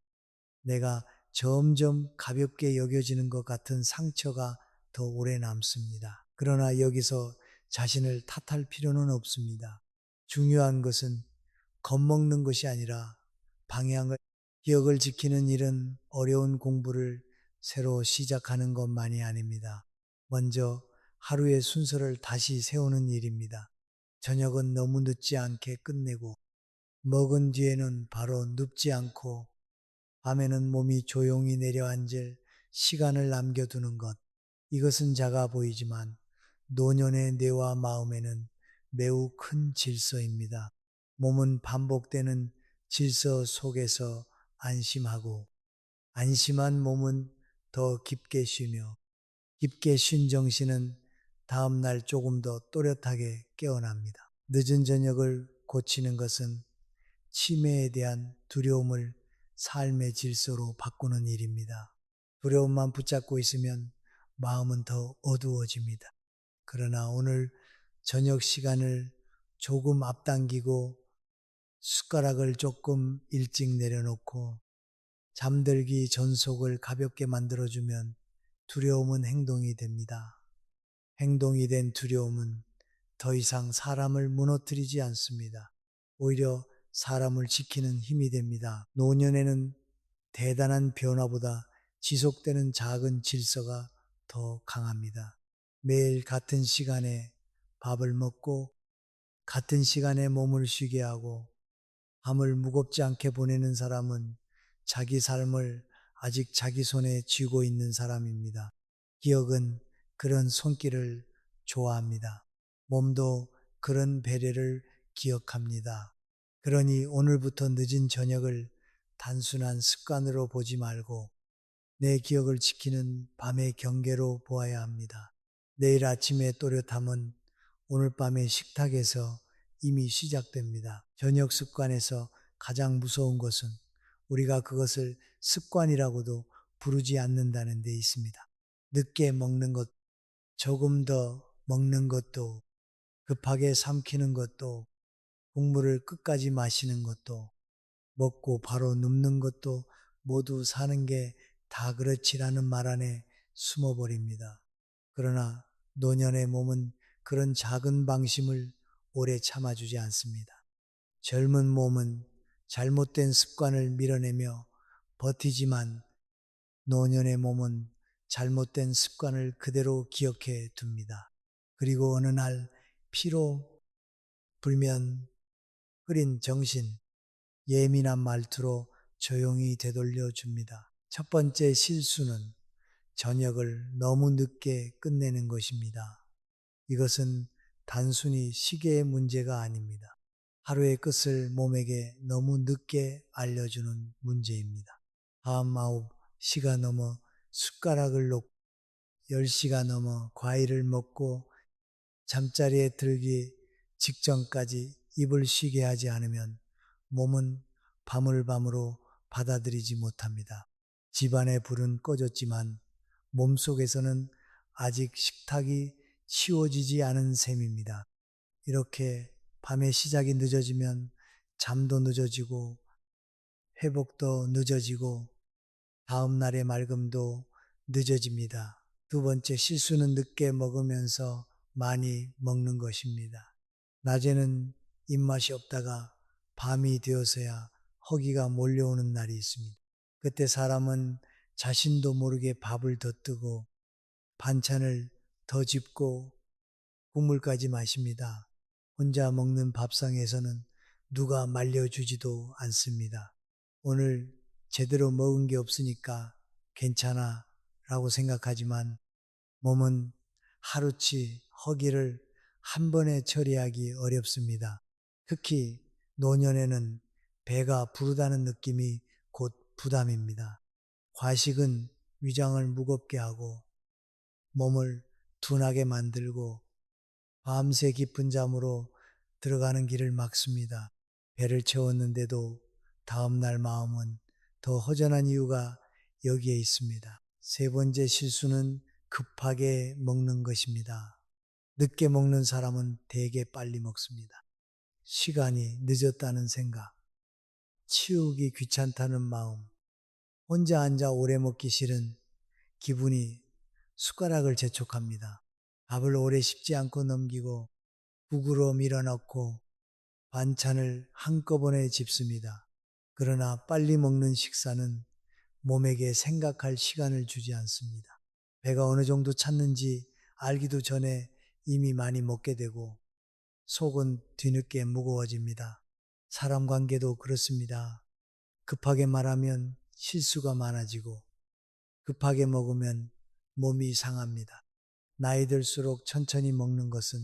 내가 점점 가볍게 여겨지는 것 같은 상처가 더 오래 남습니다. 그러나 여기서 자신을 탓할 필요는 없습니다. 중요한 것은 겁먹는 것이 아니라 방향을, 기억을 지키는 일은 어려운 공부를 새로 시작하는 것만이 아닙니다. 먼저 하루의 순서를 다시 세우는 일입니다. 저녁은 너무 늦지 않게 끝내고, 먹은 뒤에는 바로 눕지 않고, 밤에는 몸이 조용히 내려앉을 시간을 남겨두는 것. 이것은 작아 보이지만 노년의 뇌와 마음에는 매우 큰 질서입니다. 몸은 반복되는 질서 속에서 안심하고, 안심한 몸은 더 깊게 쉬며, 깊게 쉰 정신은 다음날 조금 더 또렷하게 깨어납니다. 늦은 저녁을 고치는 것은 치매에 대한 두려움을 삶의 질서로 바꾸는 일입니다. 두려움만 붙잡고 있으면 마음은 더 어두워집니다. 그러나 오늘 저녁 시간을 조금 앞당기고 숟가락을 조금 일찍 내려놓고 잠들기 전속을 가볍게 만들어주면 두려움은 행동이 됩니다. 행동이 된 두려움은 더 이상 사람을 무너뜨리지 않습니다. 오히려 사람을 지키는 힘이 됩니다. 노년에는 대단한 변화보다 지속되는 작은 질서가 더 강합니다. 매일 같은 시간에 밥을 먹고 같은 시간에 몸을 쉬게 하고 밤을 무겁지 않게 보내는 사람은 자기 삶을 아직 자기 손에 쥐고 있는 사람입니다. 기억은 그런 손길을 좋아합니다. 몸도 그런 배려를 기억합니다. 그러니 오늘부터 늦은 저녁을 단순한 습관으로 보지 말고 내 기억을 지키는 밤의 경계로 보아야 합니다. 내일 아침의 또렷함은 오늘 밤의 식탁에서 이미 시작됩니다. 저녁 습관에서 가장 무서운 것은 우리가 그것을 습관이라고도 부르지 않는다는 데 있습니다. 늦게 먹는 것, 조금 더 먹는 것도, 급하게 삼키는 것도, 국물을 끝까지 마시는 것도, 먹고 바로 눕는 것도 모두 사는 게 다 그렇지라는 말 안에 숨어버립니다. 그러나 노년의 몸은 그런 작은 방심을 오래 참아주지 않습니다. 젊은 몸은 잘못된 습관을 밀어내며 버티지만 노년의 몸은 잘못된 습관을 그대로 기억해 둡니다. 그리고 어느 날 피로 불면 흐린 정신, 예민한 말투로 조용히 되돌려 줍니다. 첫 번째 실수는 저녁을 너무 늦게 끝내는 것입니다. 이것은 단순히 시계의 문제가 아닙니다. 하루의 끝을 몸에게 너무 늦게 알려주는 문제입니다. 밤 9시가 넘어 숟가락을 놓고 10시가 넘어 과일을 먹고 잠자리에 들기 직전까지 입을 쉬게 하지 않으면 몸은 밤으로 받아들이지 못합니다. 집안의 불은 꺼졌지만 몸속에서는 아직 식탁이 치워지지 않은 셈입니다. 이렇게 밤의 시작이 늦어지면 잠도 늦어지고 회복도 늦어지고 다음 날의 맑음도 늦어집니다. 두 번째 실수는 늦게 먹으면서 많이 먹는 것입니다. 낮에는 입맛이 없다가 밤이 되어서야 허기가 몰려오는 날이 있습니다. 그때 사람은 자신도 모르게 밥을 더 뜨고 반찬을 더 집고 국물까지 마십니다. 혼자 먹는 밥상에서는 누가 말려주지도 않습니다. 오늘 제대로 먹은 게 없으니까 괜찮아 라고 생각하지만 몸은 하루치 허기를 한 번에 처리하기 어렵습니다. 특히 노년에는 배가 부르다는 느낌이 곧 부담입니다. 과식은 위장을 무겁게 하고 몸을 둔하게 만들고 밤새 깊은 잠으로 들어가는 길을 막습니다. 배를 채웠는데도 다음날 마음은 더 허전한 이유가 여기에 있습니다. 세 번째 실수는 급하게 먹는 것입니다. 늦게 먹는 사람은 대개 빨리 먹습니다. 시간이 늦었다는 생각, 치우기 귀찮다는 마음, 혼자 앉아 오래 먹기 싫은 기분이 숟가락을 재촉합니다. 밥을 오래 씹지 않고 넘기고 국으로 밀어넣고 반찬을 한꺼번에 집습니다. 그러나 빨리 먹는 식사는 몸에게 생각할 시간을 주지 않습니다. 배가 어느 정도 찼는지 알기도 전에 이미 많이 먹게 되고 속은 뒤늦게 무거워집니다. 사람 관계도 그렇습니다. 급하게 말하면 실수가 많아지고 급하게 먹으면 몸이 상합니다. 나이 들수록 천천히 먹는 것은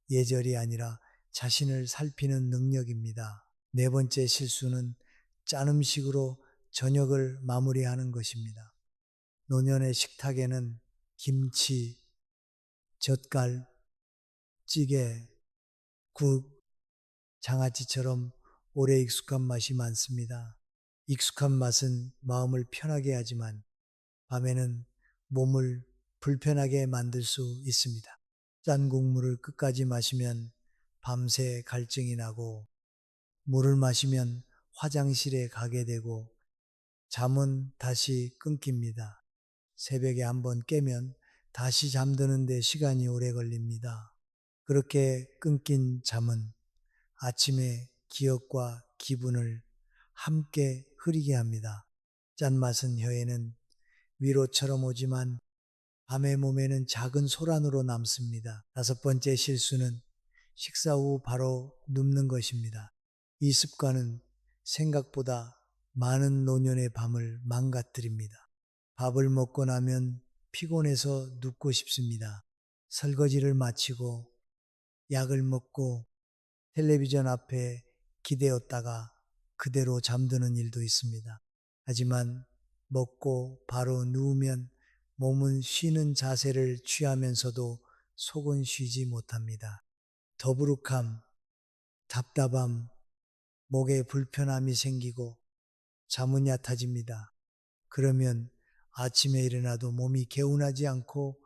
예절이 아니라 자신을 살피는 능력입니다. 네 번째 실수는 짠 음식으로 저녁을 마무리하는 것입니다. 노년의 식탁에는 김치, 젓갈, 찌개, 국, 장아찌처럼 오래 익숙한 맛이 많습니다. 익숙한 맛은 마음을 편하게 하지만 밤에는 몸을 불편하게 만들 수 있습니다. 짠 국물을 끝까지 마시면 밤새 갈증이 나고 물을 마시면 화장실에 가게 되고 잠은 다시 끊깁니다. 새벽에 한번 깨면 다시 잠드는데 시간이 오래 걸립니다. 그렇게 끊긴 잠은 아침에 기억과 기분을 함께 흐리게 합니다. 짠맛은 혀에는 위로처럼 오지만 밤의 몸에는 작은 소란으로 남습니다. 다섯 번째 실수는 식사 후 바로 눕는 것입니다. 이 습관은 생각보다 많은 노년의 밤을 망가뜨립니다. 밥을 먹고 나면 피곤해서 눕고 싶습니다. 설거지를 마치고 약을 먹고 텔레비전 앞에 기대었다가 그대로 잠드는 일도 있습니다. 하지만 먹고 바로 누우면 몸은 쉬는 자세를 취하면서도 속은 쉬지 못합니다. 더부룩함, 답답함, 목에 불편함이 생기고 잠은 얕아집니다. 그러면 아침에 일어나도 몸이 개운하지 않고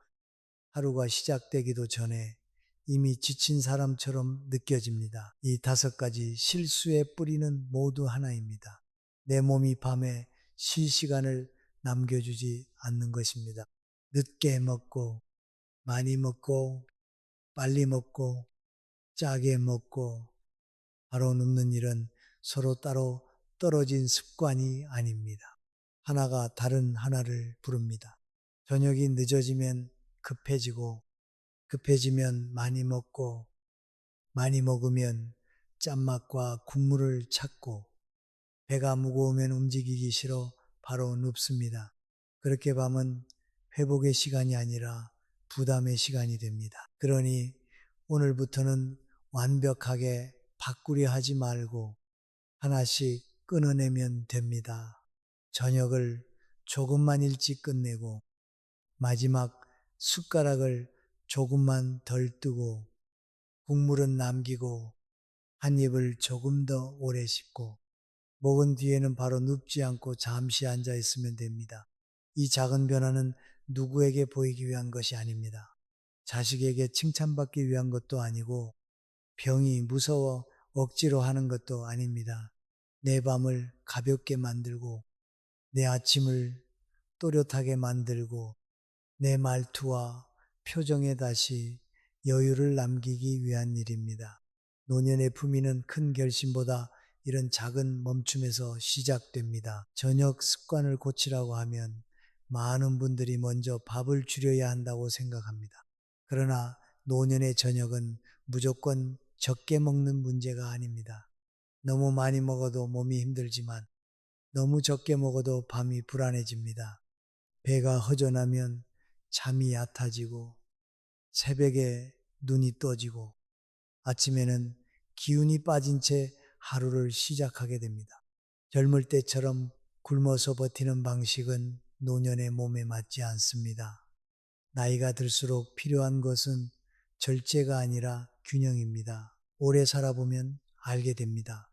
하루가 시작되기도 전에 이미 지친 사람처럼 느껴집니다. 이 다섯 가지 실수의 뿌리는 모두 하나입니다. 내 몸이 밤에 쉴 시간을 남겨주지 않는 것입니다. 늦게 먹고, 많이 먹고, 빨리 먹고, 짜게 먹고, 바로 눕는 일은 서로 따로 떨어진 습관이 아닙니다. 하나가 다른 하나를 부릅니다. 저녁이 늦어지면 급해지고, 급해지면 많이 먹고, 많이 먹으면 짠맛과 국물을 찾고, 배가 무거우면 움직이기 싫어 바로 눕습니다. 그렇게 밤은 회복의 시간이 아니라 부담의 시간이 됩니다. 그러니 오늘부터는 완벽하게 바꾸려 하지 말고 하나씩 끊어내면 됩니다. 저녁을 조금만 일찍 끝내고 마지막 숟가락을 조금만 덜 뜨고 국물은 남기고 한 입을 조금 더 오래 씹고 먹은 뒤에는 바로 눕지 않고 잠시 앉아 있으면 됩니다. 이 작은 변화는 누구에게 보이기 위한 것이 아닙니다. 자식에게 칭찬받기 위한 것도 아니고 병이 무서워 억지로 하는 것도 아닙니다. 내 밤을 가볍게 만들고 내 아침을 또렷하게 만들고 내 말투와 표정에 다시 여유를 남기기 위한 일입니다. 노년의 품위는 큰 결심보다 이런 작은 멈춤에서 시작됩니다. 저녁 습관을 고치라고 하면 많은 분들이 먼저 밥을 줄여야 한다고 생각합니다. 그러나 노년의 저녁은 무조건 적게 먹는 문제가 아닙니다. 너무 많이 먹어도 몸이 힘들지만 너무 적게 먹어도 밤이 불안해집니다. 배가 허전하면 잠이 얕아지고 새벽에 눈이 떠지고 아침에는 기운이 빠진 채 하루를 시작하게 됩니다. 젊을 때처럼 굶어서 버티는 방식은 노년의 몸에 맞지 않습니다. 나이가 들수록 필요한 것은 절제가 아니라 균형입니다. 오래 살아보면 알게 됩니다.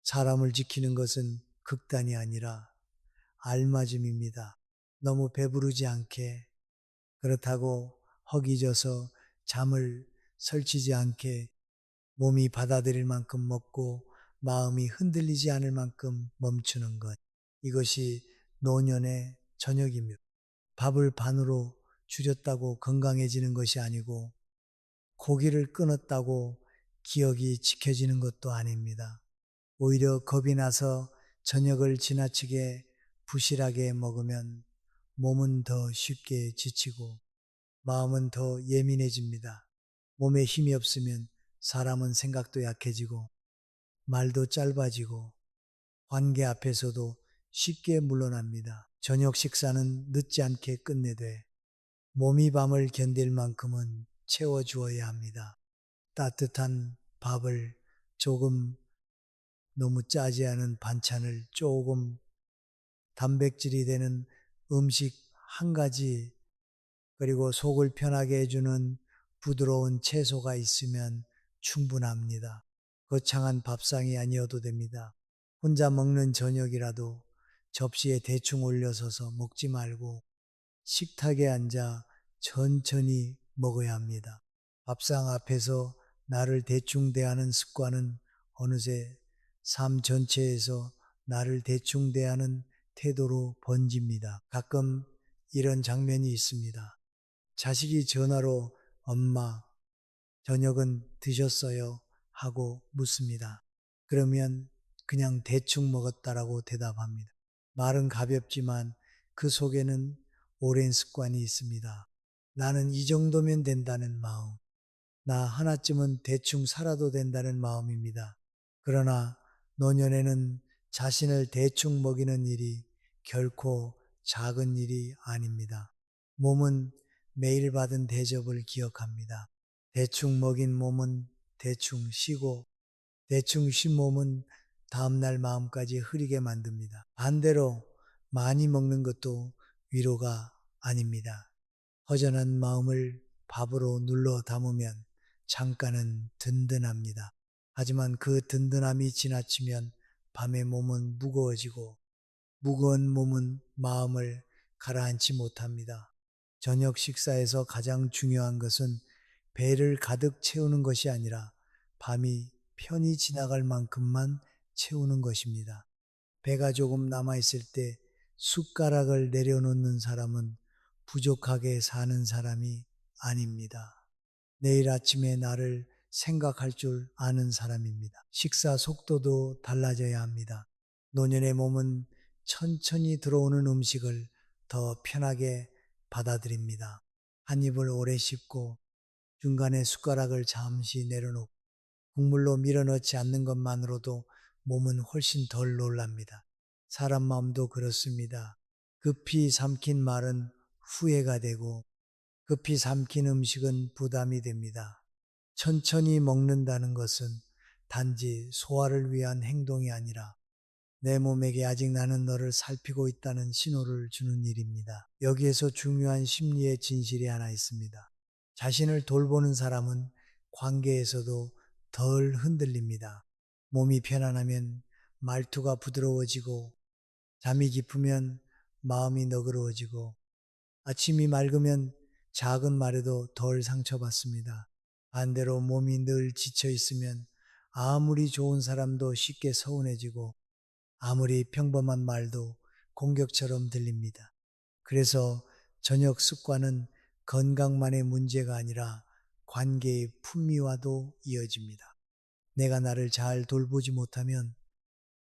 사람을 지키는 것은 극단이 아니라 알맞음입니다. 너무 배부르지 않게, 그렇다고 허기져서 잠을 설치지 않게, 몸이 받아들일 만큼 먹고 마음이 흔들리지 않을 만큼 멈추는 것. 이것이 노년의 저녁입니다. 밥을 반으로 줄였다고 건강해지는 것이 아니고, 고기를 끊었다고 기억이 지켜지는 것도 아닙니다. 오히려 겁이 나서 저녁을 지나치게 부실하게 먹으면 몸은 더 쉽게 지치고 마음은 더 예민해집니다. 몸에 힘이 없으면 사람은 생각도 약해지고 말도 짧아지고 관계 앞에서도 쉽게 물러납니다. 저녁 식사는 늦지 않게 끝내되 몸이 밤을 견딜 만큼은 채워주어야 합니다. 따뜻한 밥을 조금, 너무 짜지 않은 반찬을 조금, 단백질이 되는 음식 한 가지, 그리고 속을 편하게 해주는 부드러운 채소가 있으면 충분합니다. 거창한 밥상이 아니어도 됩니다. 혼자 먹는 저녁이라도 접시에 대충 올려서서 먹지 말고 식탁에 앉아 천천히 먹어야 합니다. 밥상 앞에서 나를 대충 대하는 습관은 어느새 삶 전체에서 나를 대충 대하는 태도로 번집니다. 가끔 이런 장면이 있습니다. 자식이 전화로 엄마, 저녁은 드셨어요? 하고 묻습니다. 그러면 그냥 대충 먹었다라고 대답합니다. 말은 가볍지만 그 속에는 오랜 습관이 있습니다. 나는 이 정도면 된다는 마음, 나 하나쯤은 대충 살아도 된다는 마음입니다. 그러나 노년에는 자신을 대충 먹이는 일이 결코 작은 일이 아닙니다. 몸은 매일 받은 대접을 기억합니다. 대충 먹인 몸은 대충 쉬고, 대충 쉰 몸은 다음날 마음까지 흐리게 만듭니다. 반대로 많이 먹는 것도 위로가 아닙니다. 허전한 마음을 밥으로 눌러 담으면 잠깐은 든든합니다. 하지만 그 든든함이 지나치면 밤에 몸은 무거워지고 무거운 몸은 마음을 가라앉지 못합니다. 저녁 식사에서 가장 중요한 것은 배를 가득 채우는 것이 아니라 밤이 편히 지나갈 만큼만 채우는 것입니다. 배가 조금 남아있을 때 숟가락을 내려놓는 사람은 부족하게 사는 사람이 아닙니다. 내일 아침에 나를 생각할 줄 아는 사람입니다. 식사 속도도 달라져야 합니다. 노년의 몸은 천천히 들어오는 음식을 더 편하게 받아들입니다. 한 입을 오래 씹고 중간에 숟가락을 잠시 내려놓고 국물로 밀어넣지 않는 것만으로도 몸은 훨씬 덜 놀랍니다. 사람 마음도 그렇습니다. 급히 삼킨 말은 후회가 되고 급히 삼킨 음식은 부담이 됩니다. 천천히 먹는다는 것은 단지 소화를 위한 행동이 아니라 내 몸에게 아직 나는 너를 살피고 있다는 신호를 주는 일입니다. 여기에서 중요한 심리의 진실이 하나 있습니다. 자신을 돌보는 사람은 관계에서도 덜 흔들립니다. 몸이 편안하면 말투가 부드러워지고 잠이 깊으면 마음이 너그러워지고 아침이 맑으면 작은 말에도 덜 상처받습니다. 반대로 몸이 늘 지쳐 있으면 아무리 좋은 사람도 쉽게 서운해지고 아무리 평범한 말도 공격처럼 들립니다. 그래서 저녁 습관은 건강만의 문제가 아니라 관계의 풍미와도 이어집니다. 내가 나를 잘 돌보지 못하면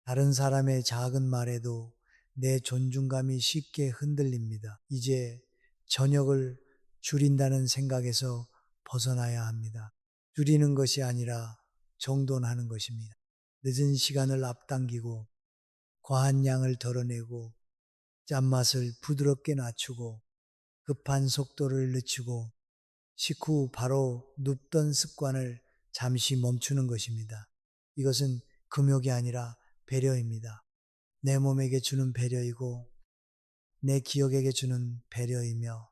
다른 사람의 작은 말에도 내 존중감이 쉽게 흔들립니다. 이제 저녁을 줄인다는 생각에서 벗어나야 합니다. 줄이는 것이 아니라 정돈하는 것입니다. 늦은 시간을 앞당기고 과한 양을 덜어내고 짠맛을 부드럽게 낮추고 급한 속도를 늦추고 식후 바로 눕던 습관을 잠시 멈추는 것입니다. 이것은 금욕이 아니라 배려입니다. 내 몸에게 주는 배려이고 내 기억에게 주는 배려이며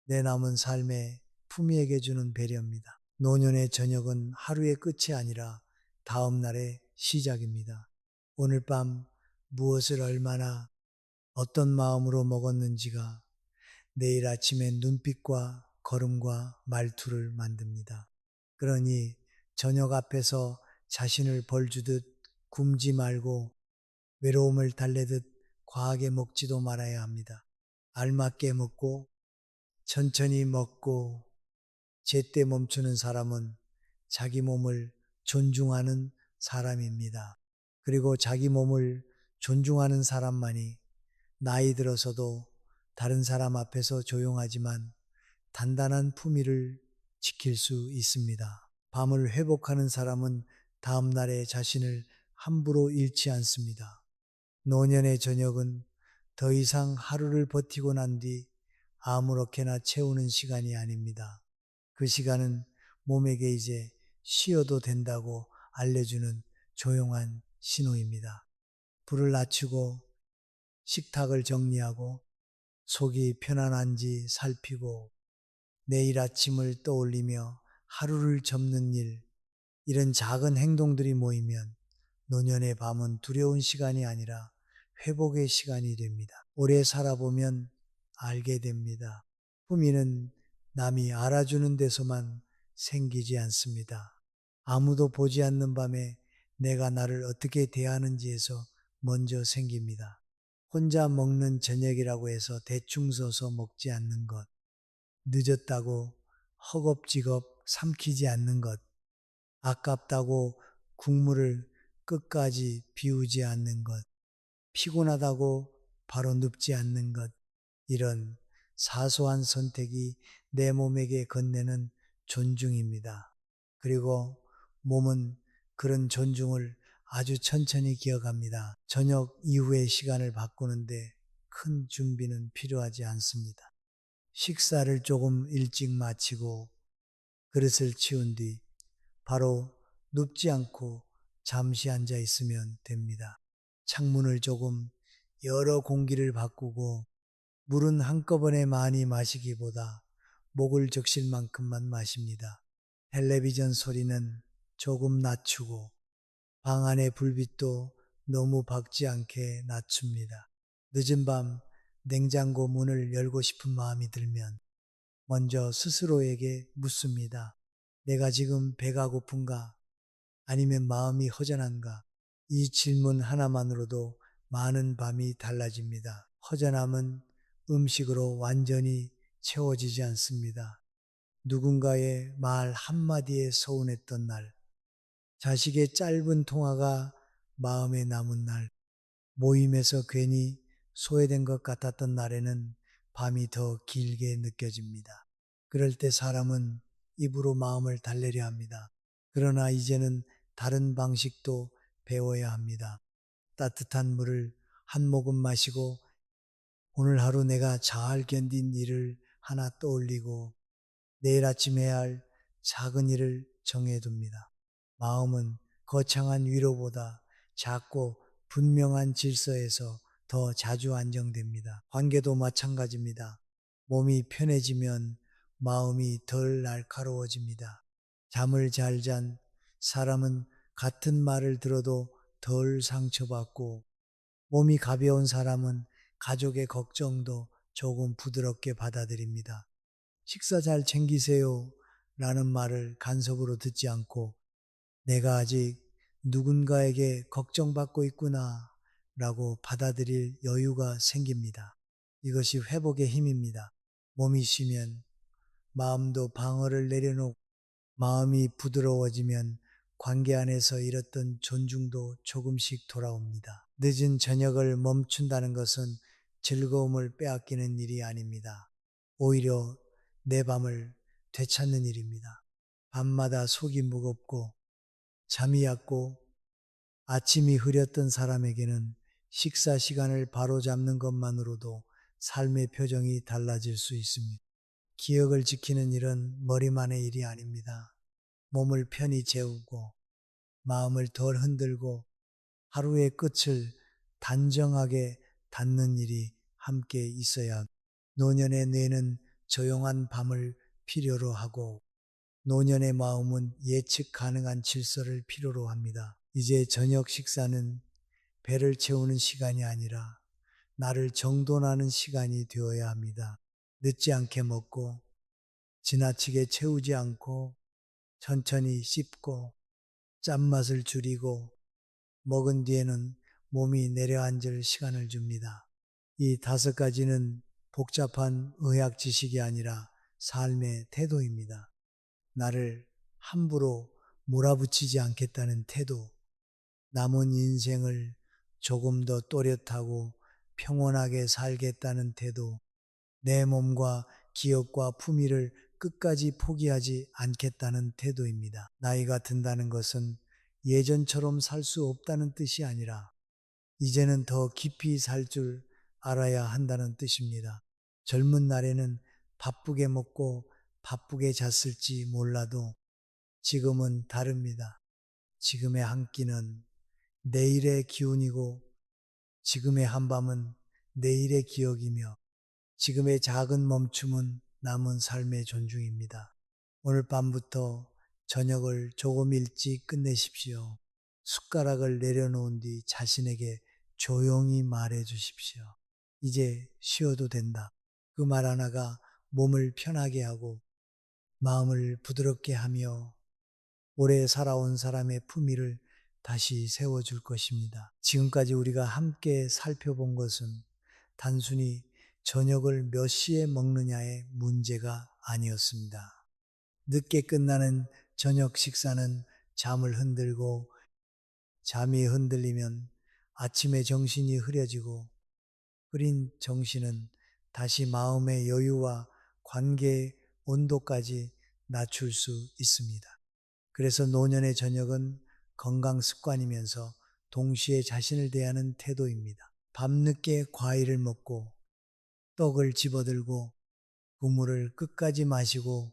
내 남은 삶의 품위에게 주는 배려입니다. 노년의 저녁은 하루의 끝이 아니라 다음 날의 시작입니다. 오늘 밤 무엇을 얼마나 어떤 마음으로 먹었는지가 내일 아침의 눈빛과 걸음과 말투를 만듭니다. 그러니 저녁 앞에서 자신을 벌주듯 굶지 말고 외로움을 달래듯 과하게 먹지도 말아야 합니다. 알맞게 먹고 천천히 먹고 제때 멈추는 사람은 자기 몸을 존중하는 사람입니다. 그리고 자기 몸을 존중하는 사람만이 나이 들어서도 다른 사람 앞에서 조용하지만 단단한 품위를 지킬 수 있습니다. 밤을 회복하는 사람은 다음 날의 자신을 함부로 잃지 않습니다. 노년의 저녁은 더 이상 하루를 버티고 난 뒤 아무렇게나 채우는 시간이 아닙니다. 그 시간은 몸에게 이제 쉬어도 된다고 알려주는 조용한 신호입니다. 불을 낮추고 식탁을 정리하고 속이 편안한지 살피고 내일 아침을 떠올리며 하루를 접는 일, 이런 작은 행동들이 모이면 노년의 밤은 두려운 시간이 아니라 회복의 시간이 됩니다. 오래 살아보면 알게 됩니다. 품위는 남이 알아주는 데서만 생기지 않습니다. 아무도 보지 않는 밤에 내가 나를 어떻게 대하는지에서 먼저 생깁니다. 혼자 먹는 저녁이라고 해서 대충 서서 먹지 않는 것, 늦었다고 허겁지겁 삼키지 않는 것, 아깝다고 국물을 끝까지 비우지 않는 것, 피곤하다고 바로 눕지 않는 것, 이런 사소한 선택이 내 몸에게 건네는 존중입니다. 그리고 몸은 그런 존중을 아주 천천히 기억합니다. 저녁 이후의 시간을 바꾸는데 큰 준비는 필요하지 않습니다. 식사를 조금 일찍 마치고 그릇을 치운 뒤 바로 눕지 않고 잠시 앉아 있으면 됩니다. 창문을 조금 열어 공기를 바꾸고 물은 한꺼번에 많이 마시기보다 목을 적실 만큼만 마십니다. 텔레비전 소리는 조금 낮추고 방 안의 불빛도 너무 밝지 않게 낮춥니다. 늦은 밤 냉장고 문을 열고 싶은 마음이 들면 먼저 스스로에게 묻습니다. 내가 지금 배가 고픈가? 아니면 마음이 허전한가? 이 질문 하나만으로도 많은 밤이 달라집니다. 허전함은 음식으로 완전히 채워지지 않습니다. 누군가의 말 한마디에 서운했던 날, 자식의 짧은 통화가 마음에 남은 날, 모임에서 괜히 소외된 것 같았던 날에는 밤이 더 길게 느껴집니다. 그럴 때 사람은 입으로 마음을 달래려 합니다. 그러나 이제는 다른 방식도 배워야 합니다. 따뜻한 물을 한 모금 마시고 오늘 하루 내가 잘 견딘 일을 하나 떠올리고 내일 아침 해야 할 작은 일을 정해둡니다. 마음은 거창한 위로보다 작고 분명한 질서에서 더 자주 안정됩니다. 관계도 마찬가지입니다. 몸이 편해지면 마음이 덜 날카로워집니다. 잠을 잘 잔 사람은 같은 말을 들어도 덜 상처받고 몸이 가벼운 사람은 가족의 걱정도 조금 부드럽게 받아들입니다. 식사 잘 챙기세요 라는 말을 간섭으로 듣지 않고 내가 아직 누군가에게 걱정받고 있구나 라고 받아들일 여유가 생깁니다. 이것이 회복의 힘입니다. 몸이 쉬면 마음도 방어를 내려놓고 마음이 부드러워지면 관계 안에서 잃었던 존중도 조금씩 돌아옵니다. 늦은 저녁을 멈춘다는 것은 즐거움을 빼앗기는 일이 아닙니다. 오히려 내 밤을 되찾는 일입니다. 밤마다 속이 무겁고 잠이 얕고 아침이 흐렸던 사람에게는 식사 시간을 바로잡는 것만으로도 삶의 표정이 달라질 수 있습니다. 기억을 지키는 일은 머리만의 일이 아닙니다. 몸을 편히 재우고 마음을 덜 흔들고 하루의 끝을 단정하게 닫는 일이 함께 있어야 합니다. 노년의 뇌는 조용한 밤을 필요로 하고 노년의 마음은 예측 가능한 질서를 필요로 합니다. 이제 저녁 식사는 배를 채우는 시간이 아니라 나를 정돈하는 시간이 되어야 합니다. 늦지 않게 먹고 지나치게 채우지 않고 천천히 씹고 짠맛을 줄이고 먹은 뒤에는 몸이 내려앉을 시간을 줍니다. 이 5가지는 복잡한 의학 지식이 아니라 삶의 태도입니다. 나를 함부로 몰아붙이지 않겠다는 태도, 남은 인생을 조금 더 또렷하고 평온하게 살겠다는 태도, 내 몸과 기억과 품위를 끝까지 포기하지 않겠다는 태도입니다. 나이가 든다는 것은 예전처럼 살 수 없다는 뜻이 아니라 이제는 더 깊이 살 줄 알아야 한다는 뜻입니다. 젊은 날에는 바쁘게 먹고 바쁘게 잤을지 몰라도 지금은 다릅니다. 지금의 한 끼는 내일의 기운이고 지금의 한밤은 내일의 기억이며 지금의 작은 멈춤은 남은 삶의 존중입니다. 오늘 밤부터 저녁을 조금 일찍 끝내십시오. 숟가락을 내려놓은 뒤 자신에게 조용히 말해 주십시오. 이제 쉬어도 된다. 그 말 하나가 몸을 편하게 하고 마음을 부드럽게 하며 오래 살아온 사람의 품위를 다시 세워줄 것입니다. 지금까지 우리가 함께 살펴본 것은 단순히 저녁을 몇 시에 먹느냐의 문제가 아니었습니다. 늦게 끝나는 저녁 식사는 잠을 흔들고 잠이 흔들리면 아침에 정신이 흐려지고 흐린 정신은 다시 마음의 여유와 관계의 온도까지 낮출 수 있습니다. 그래서 노년의 저녁은 건강 습관이면서 동시에 자신을 대하는 태도입니다. 밤늦게 과일을 먹고 떡을 집어들고 국물을 끝까지 마시고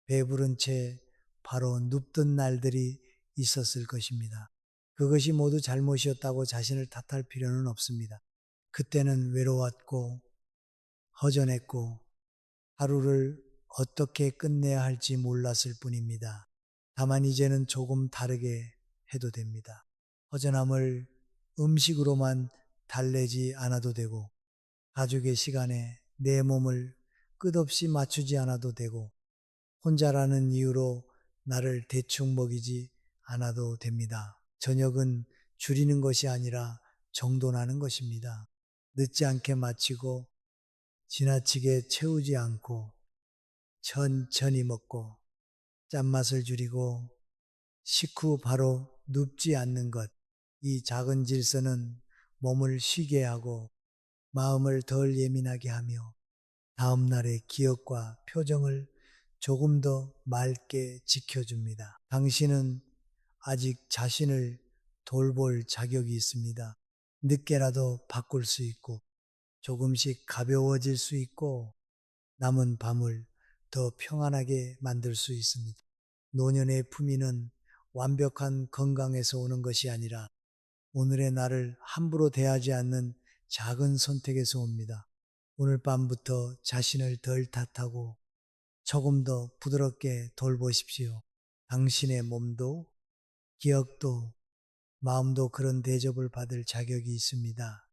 배부른 채 바로 눕던 날들이 있었을 것입니다. 그것이 모두 잘못이었다고 자신을 탓할 필요는 없습니다. 그때는 외로웠고 허전했고 하루를 어떻게 끝내야 할지 몰랐을 뿐입니다. 다만 이제는 조금 다르게 해도 됩니다. 허전함을 음식으로만 달래지 않아도 되고 가족의 시간에 내 몸을 끝없이 맞추지 않아도 되고 혼자라는 이유로 나를 대충 먹이지 않아도 됩니다. 저녁은 줄이는 것이 아니라 정돈하는 것입니다. 늦지 않게 마치고 지나치게 채우지 않고 천천히 먹고 짠맛을 줄이고 식후 바로 눕지 않는 것. 이 작은 질서는 몸을 쉬게 하고 마음을 덜 예민하게 하며 다음 날의 기억과 표정을 조금 더 맑게 지켜줍니다. 당신은 아직 자신을 돌볼 자격이 있습니다. 늦게라도 바꿀 수 있고 조금씩 가벼워질 수 있고 남은 밤을 더 평안하게 만들 수 있습니다. 노년의 품위는 완벽한 건강에서 오는 것이 아니라 오늘의 나를 함부로 대하지 않는 작은 선택에서 옵니다. 오늘 밤부터 자신을 덜 탓하고 조금 더 부드럽게 돌보십시오. 당신의 몸도 기억도 마음도 그런 대접을 받을 자격이 있습니다.